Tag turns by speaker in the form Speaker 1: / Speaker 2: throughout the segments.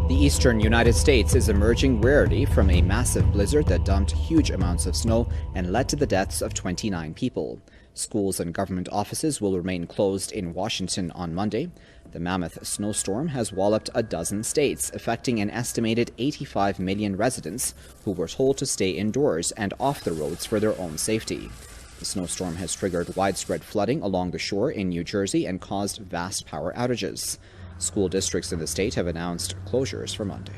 Speaker 1: The eastern United States is emerging wearily from a massive blizzard that dumped huge amounts of snow and led to the deaths of 29 people. Schools and government offices will remain closed in Washington on Monday. The mammoth snowstorm has walloped a dozen states, affecting an estimated 85 million residents who were told to stay indoors and off the roads for their own safety. The snowstorm has triggered widespread flooding along the shore in New Jersey and caused vast power outages. School districts in the state have announced closures for Monday.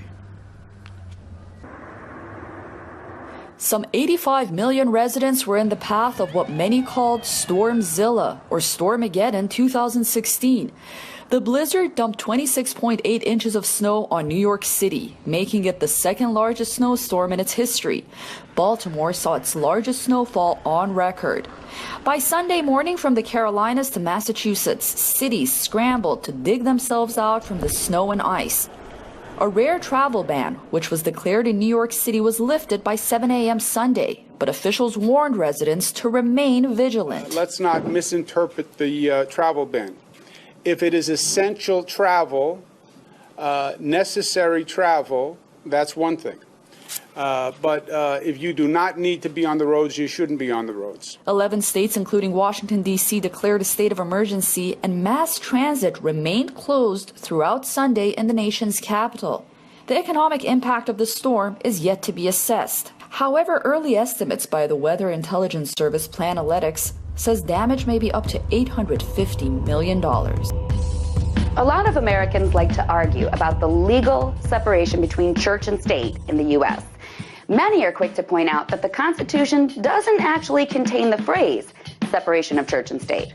Speaker 2: Some 85 million residents were in the path of what many called Stormzilla or Stormageddon 2016. The blizzard dumped 26.8 inches of snow on New York City, making it the second largest snowstorm in its history. Baltimore saw its largest snowfall on record. By Sunday morning, from the Carolinas to Massachusetts, cities scrambled to dig themselves out from the snow and ice. A rare travel ban, which was declared in New York City, was lifted by 7 a.m. Sunday, but officials warned residents to remain vigilant.
Speaker 3: Let's not misinterpret the travel ban. If it is essential travel, necessary travel, that's one thing. But if you do not need to be on the roads, you shouldn't be on the roads. 11
Speaker 2: states, including Washington, D.C., declared a state of emergency, and mass transit remained closed throughout Sunday in the nation's capital. The economic impact of the storm is yet to be assessed. However, early estimates by the Weather Intelligence Service Planalytics says damage may be up to $850 million.
Speaker 4: A lot of Americans like to argue about the legal separation between church and state in the U.S. Many are quick to point out that the Constitution doesn't actually contain the phrase separation of church and state.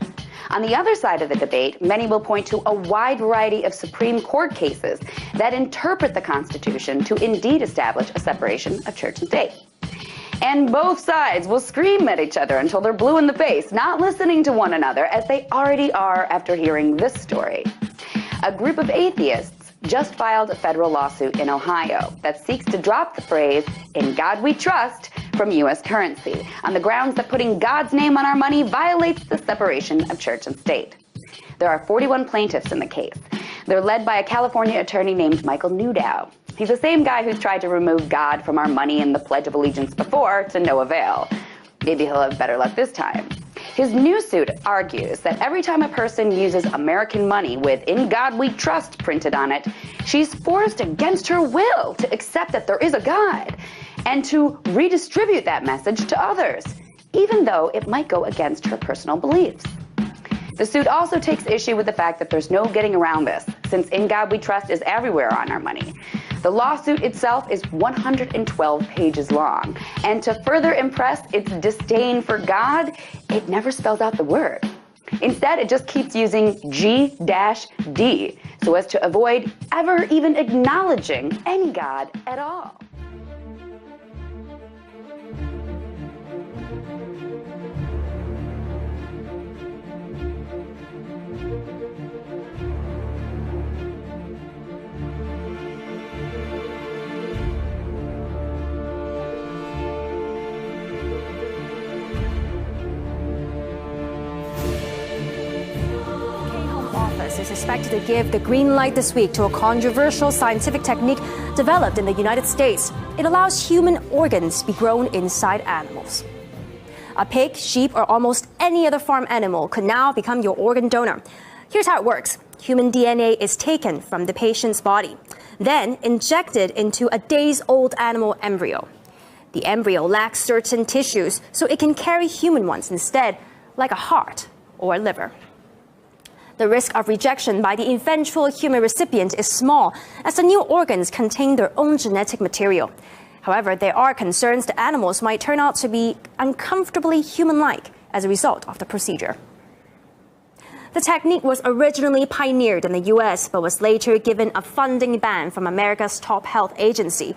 Speaker 4: On the other side of the debate, many will point to a wide variety of Supreme Court cases that interpret the Constitution to indeed establish a separation of church and state. And both sides will scream at each other until they're blue in the face, not listening to one another as they already are after hearing this story. A group of atheists just filed a federal lawsuit in Ohio that seeks to drop the phrase, "In God We Trust," from U.S. currency on the grounds that putting God's name on our money violates the separation of church and state. There are 41 plaintiffs in the case. They're led by a California attorney named Michael Newdow. He's the same guy who's tried to remove God from our money in the Pledge of Allegiance before, to no avail. Maybe he'll have better luck this time. His new suit argues that every time a person uses American money with "In God We Trust" printed on it, she's forced against her will to accept that there is a God and to redistribute that message to others, even though it might go against her personal beliefs. The suit also takes issue with the fact that there's no getting around this, since "In God We Trust" is everywhere on our money. The lawsuit itself is 112 pages long, and to further impress its disdain for God, it never spells out the word. Instead, it just keeps using G-D so as to avoid ever even acknowledging any God at all.
Speaker 5: Is expected to give the green light this week to a controversial scientific technique developed in the United States. It allows human organs to be grown inside animals. A pig, sheep, or almost any other farm animal could now become your organ donor. Here's how it works. Human DNA is taken from the patient's body, then injected into a days-old animal embryo. The embryo lacks certain tissues, so it can carry human ones instead, like a heart or a liver. The risk of rejection by the eventual human recipient is small, as the new organs contain their own genetic material. However, there are concerns that animals might turn out to be uncomfortably human-like as a result of the procedure. The technique was originally pioneered in the U.S., but was later given a funding ban from America's top health agency.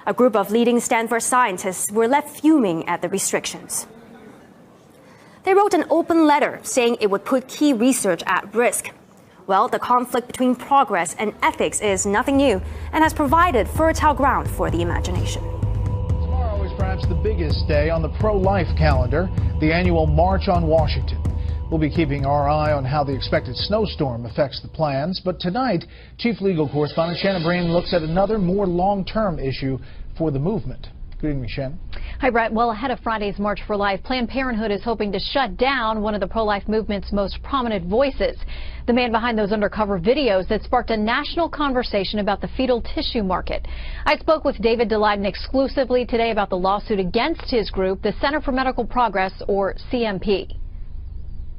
Speaker 5: A group of leading Stanford scientists were left fuming at the restrictions. They wrote an open letter saying it would put key research at risk. Well, the conflict between progress and ethics is nothing new and has provided fertile ground for the imagination.
Speaker 6: Tomorrow is perhaps the biggest day on the pro-life calendar, the annual March on Washington. We'll be keeping our eye on how the expected snowstorm affects the plans. But tonight, Chief Legal Correspondent Shannon Breen looks at another more long-term issue for the movement. Good evening, Shannon.
Speaker 7: Hi, Brett. Well, ahead of Friday's March for Life, Planned Parenthood is hoping to shut down one of the pro-life movement's most prominent voices. The man behind those undercover videos that sparked a national conversation about the fetal tissue market. I spoke with David Daleiden exclusively today about the lawsuit against his group, the Center for Medical Progress, or CMP.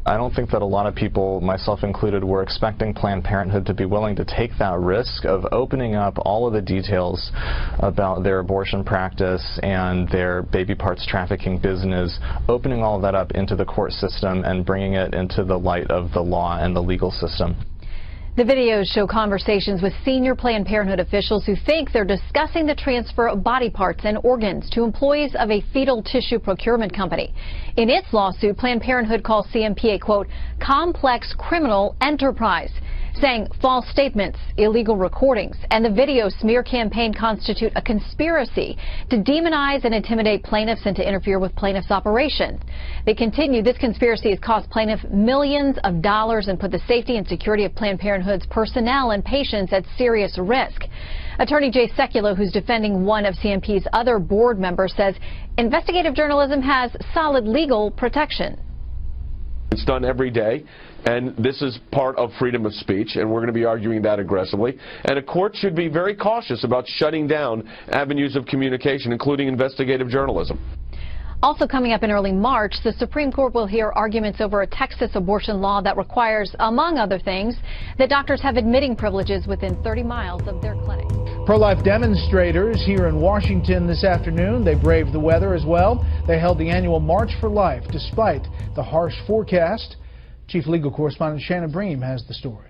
Speaker 8: I don't think that a lot of people, myself included, were expecting Planned Parenthood to be willing to take that risk of opening up all of the details about their abortion practice and their baby parts trafficking business, opening all of that up into the court system and bringing it into the light of the law and the legal system.
Speaker 7: The videos show conversations with senior Planned Parenthood officials who think they're discussing the transfer of body parts and organs to employees of a fetal tissue procurement company. In its lawsuit, Planned Parenthood calls CMP a, quote, complex criminal enterprise, saying false statements, illegal recordings, and the video smear campaign constitute a conspiracy to demonize and intimidate plaintiffs and to interfere with plaintiffs' operation. They continue, this conspiracy has cost plaintiffs millions of dollars and put the safety and security of Planned Parenthood's personnel and patients at serious risk. Attorney Jay Sekulow, who's defending one of CMP's other board members, says investigative journalism has solid legal protection.
Speaker 9: It's done every day, and this is part of freedom of speech, and we're going to be arguing that aggressively. And a court should be very cautious about shutting down avenues of communication, including investigative journalism.
Speaker 7: Also coming up in early March, the Supreme Court will hear arguments over a Texas abortion law that requires, among other things, that doctors have admitting privileges within 30 miles of their clinic.
Speaker 6: Pro-life demonstrators here in Washington this afternoon, they braved the weather as well. They held the annual March for Life despite the harsh forecast. Chief Legal Correspondent Shannon Breen has the story.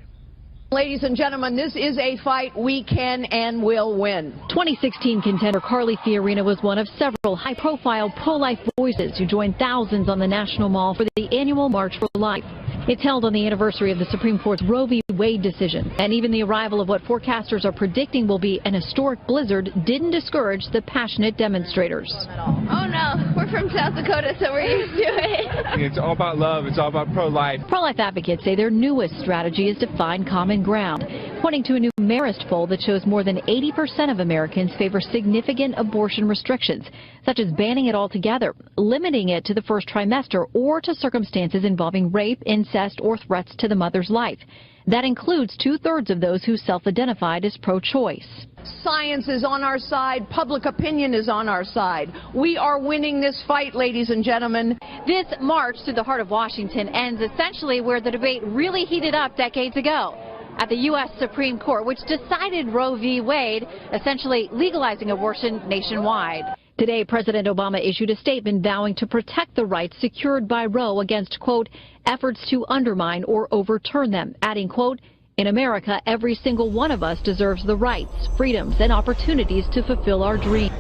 Speaker 10: Ladies and gentlemen, this is a fight we can and will win.
Speaker 7: 2016 contender Carly Fiorina was one of several high-profile pro-life voices who joined thousands on the National Mall for the annual March for Life. It's held on the anniversary of the Supreme Court's Roe v. Wade decision, and even the arrival of what forecasters are predicting will be an historic blizzard didn't discourage the passionate demonstrators.
Speaker 11: Oh no, we're from South Dakota, so we're used to it.
Speaker 12: It's all about love. It's all about pro-life.
Speaker 7: Pro-life advocates say their newest strategy is to find common ground, pointing to a new Marist poll that shows more than 80% of Americans favor significant abortion restrictions, such as banning it altogether, limiting it to the first trimester, or to circumstances involving rape, incest, or threats to the mother's life. That includes 2/3 of those who self-identified as pro-choice.
Speaker 10: Science is on our side. Public opinion is on our side. We are winning this fight, ladies and gentlemen.
Speaker 7: This march through the heart of Washington ends essentially where the debate really heated up decades ago, at the U.S. Supreme Court, which decided Roe v. Wade, essentially legalizing abortion nationwide. Today, President Obama issued a statement vowing to protect the rights secured by Roe against, quote, efforts to undermine or overturn them, adding, quote, in America, every single one of us deserves the rights, freedoms, and opportunities to fulfill our dreams.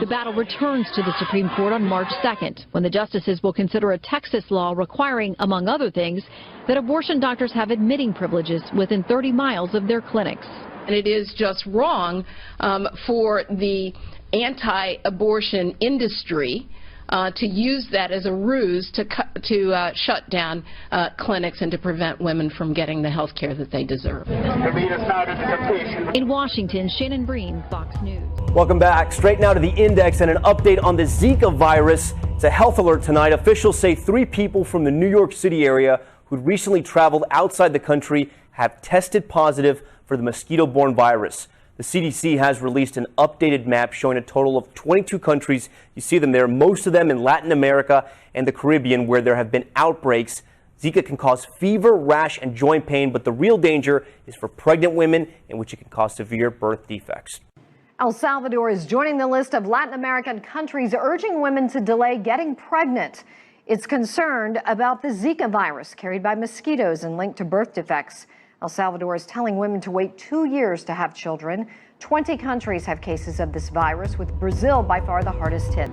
Speaker 7: The battle returns to the Supreme Court on March 2nd, when the justices will consider a Texas law requiring, among other things, that abortion doctors have admitting privileges within 30 miles of their clinics.
Speaker 10: And it is just wrong for the anti-abortion industry to use that as a ruse to shut down clinics and to prevent women from getting the health care that they deserve.
Speaker 7: In Washington, Shannon Breen, Fox News.
Speaker 13: Welcome back. Straight now to the Index and an update on the Zika virus. It's a health alert tonight. Officials say 3 people from the New York City area who'd recently traveled outside the country have tested positive for the mosquito-borne virus. The CDC has released an updated map showing a total of 22 countries. You see them there, most of them in Latin America and the Caribbean, where there have been outbreaks. Zika can cause fever, rash, and joint pain, but the real danger is for pregnant women, in which it can cause severe birth defects.
Speaker 14: El Salvador is joining the list of Latin American countries urging women to delay getting pregnant. It's concerned about the Zika virus carried by mosquitoes and linked to birth defects. El Salvador is telling women to wait 2 years to have children. 20 countries have cases of this virus, with Brazil by far the hardest hit.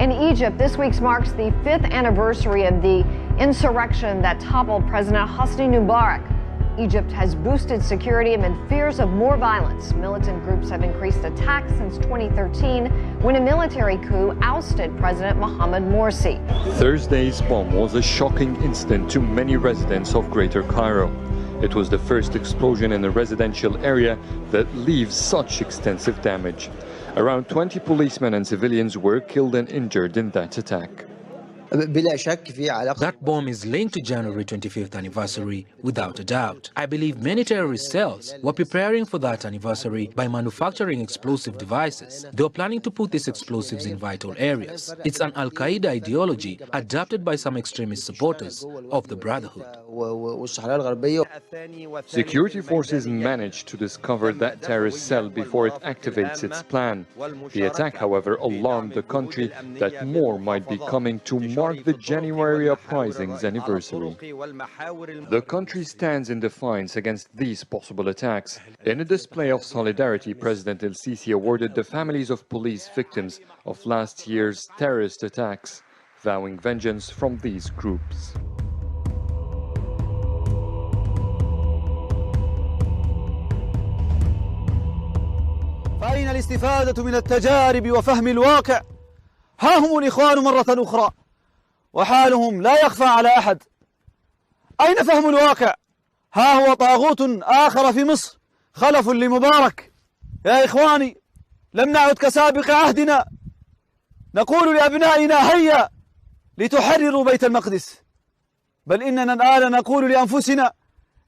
Speaker 14: In Egypt, this week marks the 5th anniversary of the insurrection that toppled President Hosni Mubarak. Egypt has boosted security amid fears of more violence. Militant groups have increased attacks since 2013 when a military coup ousted President Mohamed Morsi.
Speaker 15: Thursday's bomb was a shocking incident to many residents of Greater Cairo. It was the first explosion in a residential area that leaves such extensive damage. Around 20 policemen and civilians were killed and injured in that attack.
Speaker 16: That bomb is linked to January 25th anniversary, without a doubt. I believe many terrorist cells were preparing for that anniversary by manufacturing explosive devices. They were planning to put these explosives in vital areas. It's an Al-Qaeda ideology adopted by some extremist supporters of the Brotherhood.
Speaker 15: Security forces managed to discover that terrorist cell before it activates its plan. The attack, however, alarmed the country that more might be coming to mark the January uprising's anniversary. The country stands in defiance against these possible attacks. In a display of solidarity, President El-Sisi awarded the families of police victims of last year's terrorist attacks, vowing vengeance from these groups.
Speaker 17: فأين الاستفادة من التجارب وفهم الواقع؟ ها هم الإخوان مرة أخرى وحالهم لا يخفى على أحد. أين فهم الواقع؟ ها هو طاغوت آخر في مصر خلف لمبارك. يا إخواني، لم نعد كسابق عهدنا نقول لأبنائنا هيا لتحرروا بيت المقدس، بل إننا الآن نقول لأنفسنا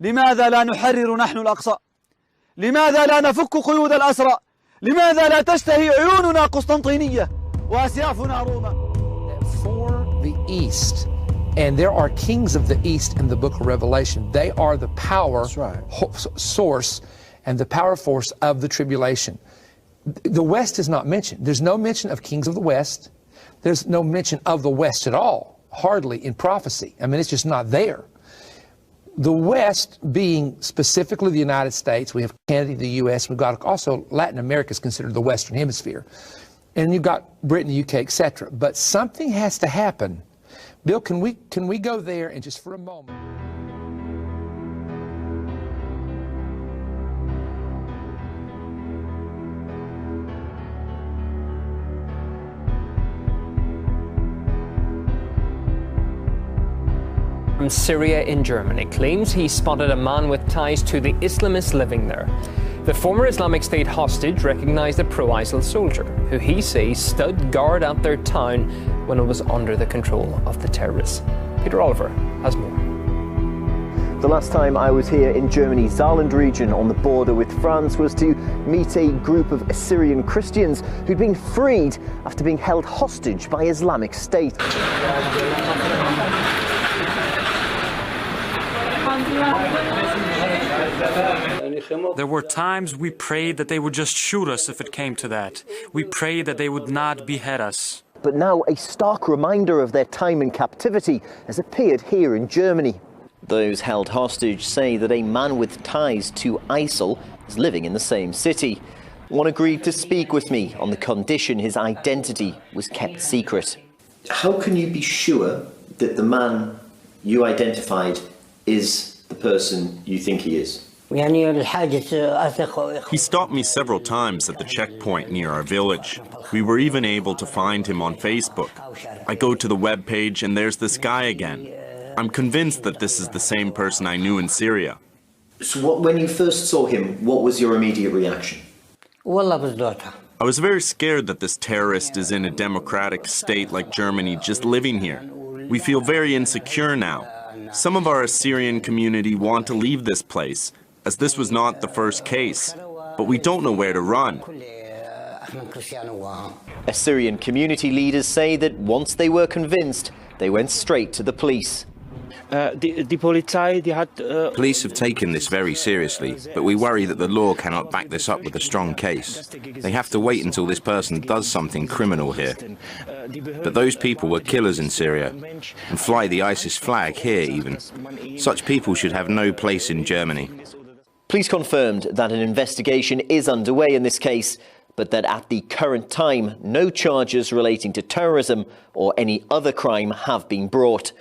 Speaker 17: لماذا لا نحرر نحن الأقصى؟ لماذا لا نفك قيود الأسرى؟ لماذا لا تشتهي عيوننا قسطنطينية وأسيافنا روما؟
Speaker 18: For the East, and there are kings of the East in the book of Revelation. They are the power source and the power force of the tribulation. The West is not mentioned. There's no mention of kings of the West. There's no mention of the West at all, hardly in prophecy. I mean, it's just not there. The West being specifically the United States, we have Canada, the U.S., we've got also Latin America is considered the Western Hemisphere. And you've got Britain, the UK, etc. But something has to happen. Bill, can we go there and just for a moment?
Speaker 19: From Syria in Germany claims he spotted a man with ties to the Islamists living there. The former Islamic State hostage recognized a pro-ISIL soldier who he says stood guard at their town when it was under the control of the terrorists. Peter Oliver has more.
Speaker 20: The last time I was here in Germany's Saarland region on the border with France was to meet a group of Assyrian Christians who'd been freed after being held hostage by Islamic State.
Speaker 21: There were times we prayed that they would just shoot us if it came to that. We prayed that they would not behead us.
Speaker 20: But now a stark reminder of their time in captivity has appeared here in Germany. Those held hostage say that a man with ties to ISIL is living in the same city. One agreed to speak with me on the condition his identity was kept secret. How can you be sure that the man you identified is the person you think he is?
Speaker 22: He stopped me several times at the checkpoint near our village. We were even able to find him on Facebook. I go to the web page and there's this guy again. I'm convinced that this is the same person I knew in Syria.
Speaker 20: So when you first saw him, what was your immediate reaction?
Speaker 22: I was very scared that this terrorist is in a democratic state like Germany just living here. We feel very insecure now. Some of our Assyrian community want to leave this place, as this was not the first case, but we don't know where to run.
Speaker 20: Assyrian community leaders say that once they were convinced, they went straight to the police.
Speaker 23: Police have taken this very seriously, but we worry that the law cannot back this up with a strong case. They have to wait until this person does something criminal here. But those people were killers in Syria, and fly the ISIS flag here even. Such people should have no place in Germany.
Speaker 20: Police confirmed that an investigation is underway in this case, but that at the current time, no charges relating to terrorism or any other crime have been brought,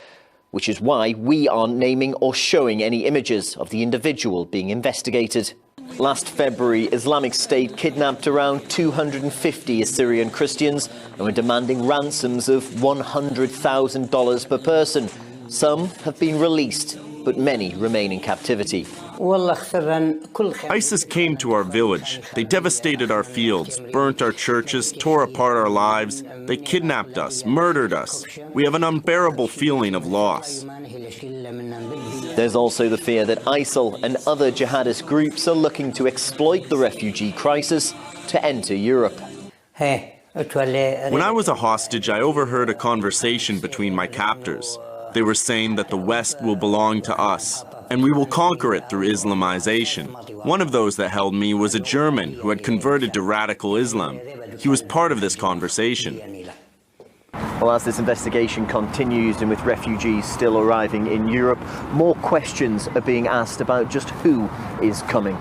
Speaker 20: which is why we aren't naming or showing any images of the individual being investigated. Last February, Islamic State kidnapped around 250 Assyrian Christians and were demanding ransoms of $100,000 per person. Some have been released, but many remain in captivity.
Speaker 22: ISIS came to our village. They devastated our fields, burnt our churches, tore apart our lives. They kidnapped us, murdered us. We have an unbearable feeling of loss.
Speaker 20: There's also the fear that ISIL and other jihadist groups are looking to exploit the refugee crisis to enter Europe.
Speaker 22: When I was a hostage, I overheard a conversation between my captors. They were saying that the West will belong to us, and we will conquer it through Islamization. One of those that held me was a German who had converted to radical Islam. He was part of this conversation.
Speaker 20: Well, as this investigation continues and with refugees still arriving in Europe, more questions are being asked about just who is coming.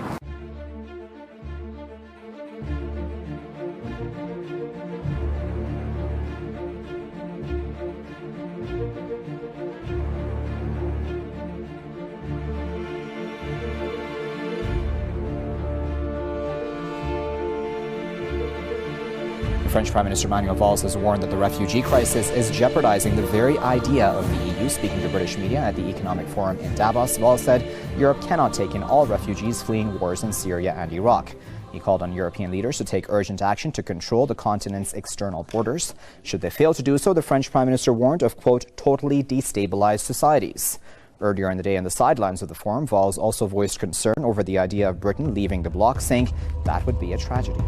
Speaker 1: French Prime Minister Manuel Valls has warned that the refugee crisis is jeopardizing the very idea of the EU. Speaking to British media at the Economic Forum in Davos, Valls said Europe cannot take in all refugees fleeing wars in Syria and Iraq. He called on European leaders to take urgent action to control the continent's external borders. Should they fail to do so, the French Prime Minister warned of, quote, totally destabilized societies. Earlier in the day, on the sidelines of the forum, Valls also voiced concern over the idea of Britain leaving the bloc, saying that would be a tragedy.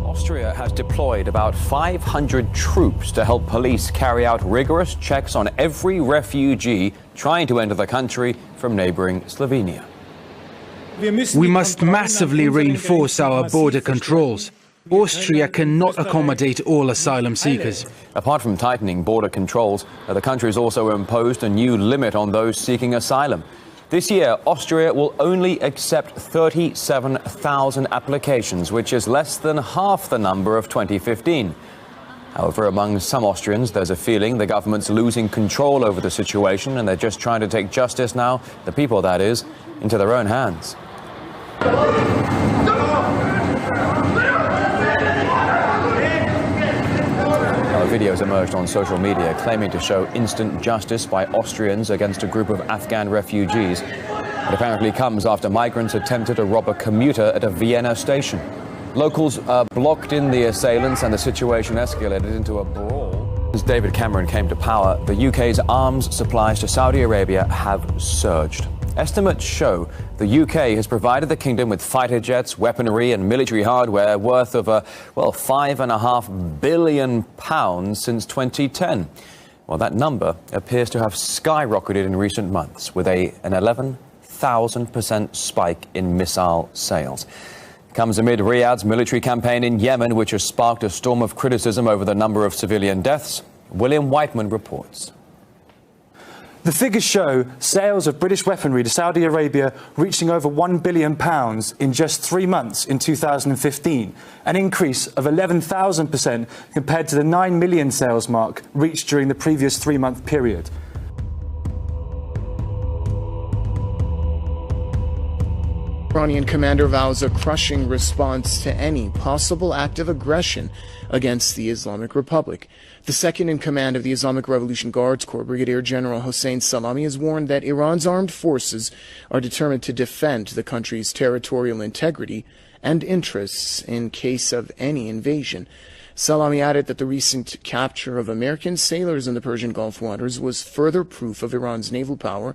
Speaker 2: Austria has deployed about 500 troops to help police carry out rigorous checks on every refugee trying to enter the country from neighboring Slovenia.
Speaker 16: We must massively reinforce our border controls. Austria cannot accommodate all asylum seekers.
Speaker 2: Apart from tightening border controls, the country has also imposed a new limit on those seeking asylum. This year, Austria will only accept 37,000 applications, which is less than half the number of 2015. However, among some Austrians, there's a feeling the government's losing control over the situation and they're just trying to take justice now, the people that is, into their own hands. Videos emerged on social media claiming to show instant justice by Austrians against a group of Afghan refugees. It apparently comes after migrants attempted to rob a commuter at a Vienna station. Locals blocked in the assailants and the situation escalated into a brawl. Since David Cameron came to power, the UK's arms supplies to Saudi Arabia have surged. Estimates show the UK has provided the kingdom with fighter jets, weaponry and military hardware worth over, £5.5 billion since 2010. Well, that number appears to have skyrocketed in recent months with an 11,000% spike in missile sales. It comes amid Riyadh's military campaign in Yemen, which has sparked a storm of criticism over the number of civilian deaths. William Whiteman reports.
Speaker 3: The figures show sales of British weaponry to Saudi Arabia reaching over £1 billion in just 3 months in 2015, an increase of 11,000% compared to the 9 million sales mark reached during the previous 3-month period.
Speaker 24: Iranian commander vows a crushing response to any possible act of aggression against the Islamic Republic. The second in command of the Islamic Revolution Guards Corps, Brigadier General Hossein Salami, has warned that Iran's armed forces are determined to defend the country's territorial integrity and interests in case of any invasion. Salami added that the recent capture of American sailors in the Persian Gulf waters was further proof of Iran's naval power.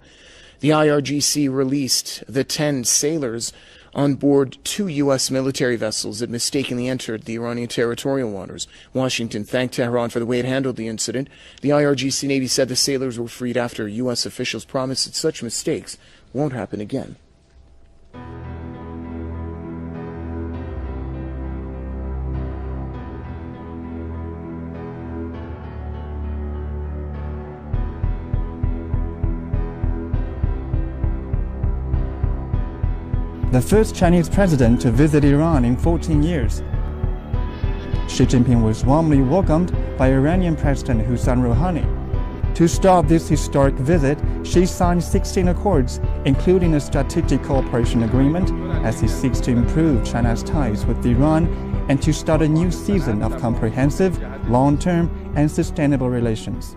Speaker 24: The IRGC released the 10 sailors on board 2 U.S. military vessels that mistakenly entered the Iranian territorial waters. Washington thanked Tehran for the way it handled the incident. The IRGC Navy said the sailors were freed after U.S. officials promised that such mistakes won't happen again.
Speaker 4: the first Chinese president to visit Iran in 14 years. Xi Jinping was warmly welcomed by Iranian President Hassan Rouhani. To start this historic visit, Xi signed 16 accords, including a strategic cooperation agreement, as he seeks to improve China's ties with Iran and to start a new season of comprehensive, long-term, and sustainable relations.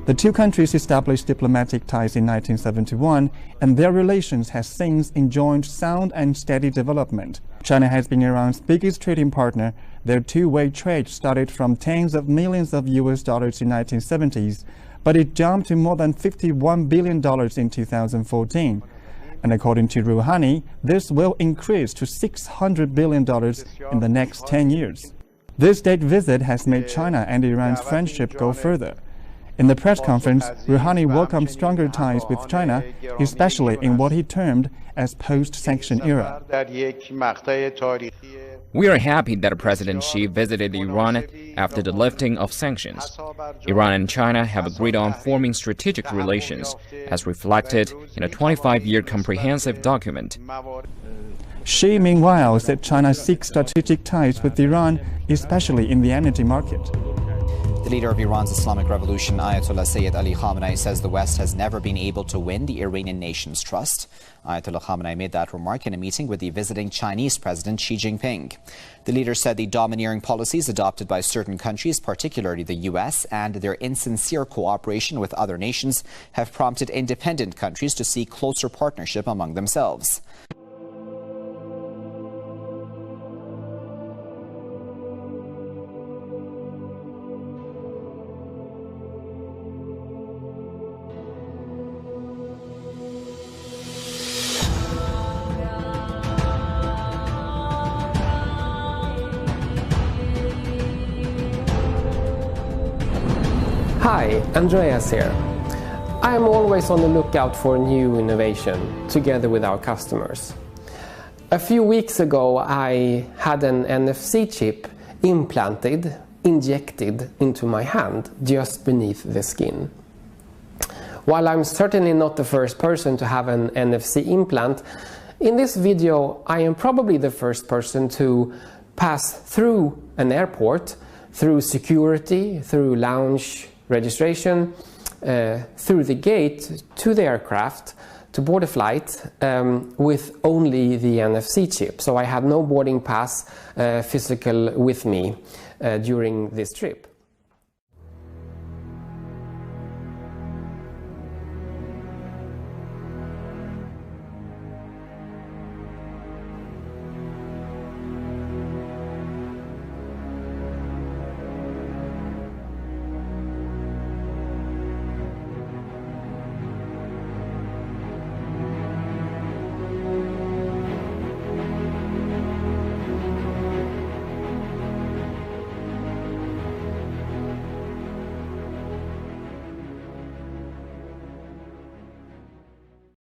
Speaker 4: The two countries established diplomatic ties in 1971, and their relations have since enjoyed sound and steady development. China has been Iran's biggest trading partner. Their two-way trade started from tens of millions of US dollars in the 1970s, but it jumped to more than $51 billion in 2014. And according to Rouhani, this will increase to $600 billion in the next 10 years. This state visit has made China and Iran's friendship go further. In the press conference, Rouhani welcomed stronger ties with China, especially in what he termed as post-sanction era.
Speaker 5: We are happy that President Xi visited Iran after the lifting of sanctions. Iran and China have agreed on forming strategic relations, as reflected in a 25-year comprehensive document.
Speaker 4: Xi, meanwhile, said China seeks strategic ties with Iran, especially in the energy market.
Speaker 1: The leader of Iran's Islamic Revolution, Ayatollah Sayyid Ali Khamenei, says the West has never been able to win the Iranian nation's trust. Ayatollah Khamenei made that remark in a meeting with the visiting Chinese President Xi Jinping. The leader said the domineering policies adopted by certain countries, particularly the US, and their insincere cooperation with other nations have prompted independent countries to seek closer partnership among themselves.
Speaker 8: Hi, Andreas here. I am always on the lookout for new innovation together with our customers. A few weeks ago I had an NFC chip injected into my hand just beneath the skin. While I'm certainly not the first person to have an NFC implant, in this video I am probably the first person to pass through an airport, through security, through lounge registration, through the gate to the aircraft to board a flight with only the NFC chip. So I had no boarding pass physical with me during this trip.